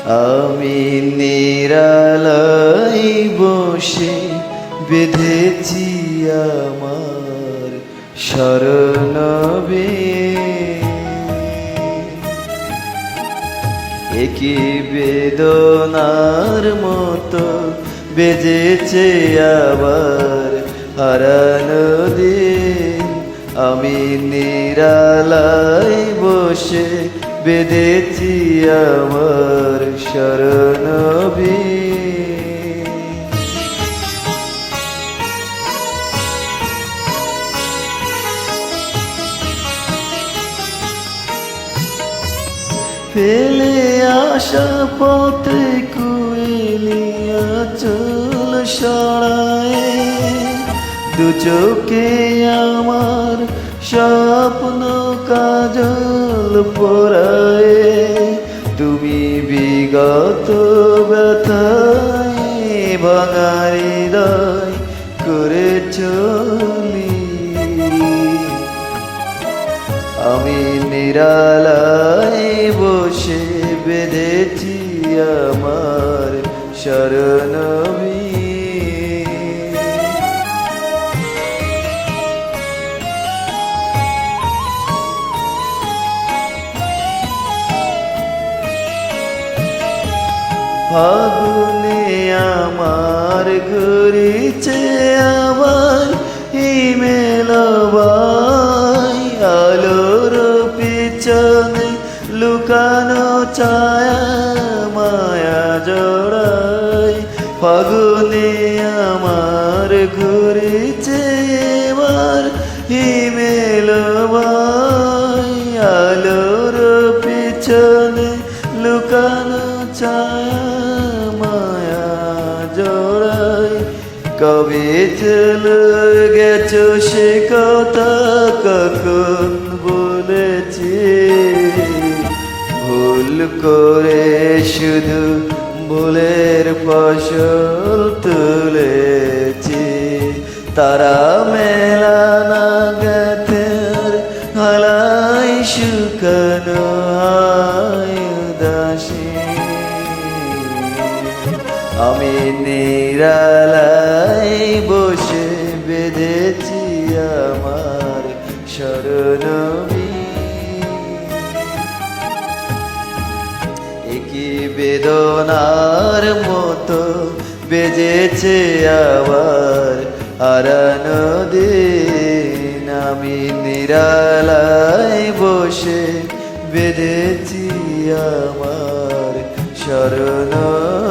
আমি নিরালাই বসে বেঁধেছি আমার শরণবে। একই বেদনার মতো বেজেছে আবার হারানো দিন। আমি নিরালাই বসে বেঁধেছি আমার শরণবে। ফেলে আসা পথে কুইলিয়া চুল সরায়, দু চোখে আমার স্বপ্ন কাজল পরায়। তুমি বিগত ব্যথায় ভাঙা হৃদয় করে চলি। আমি নিরালায় বসে বেঁধেছি আমার শরণবে। ফাগুনে আমার ঘুরিছে আবার হিমেল বাই, আলোর পিছনে লুকানো ছায়া মায়া জড়াই। ফাগুনে আমার ঘুরিছে এবার হিমেল বাই, আলোর পিছনে লুকানো ছায়া মায়া জড়াই। কবে চলে গেছো সে কথা কখন বলেছি, ভুল করে শুধু ভুলের ফসল তুলেছি। তারা মেলা না গাথের হালাই শুকানো উদাসী। আমি নিরালাই বসে বেঁধেছি আমার শরণবে। একই বেদনার মতো বেজেছে আবার হারানো দিন। আমি নিরালাই বসে বেঁধেছি আমার শরণবে।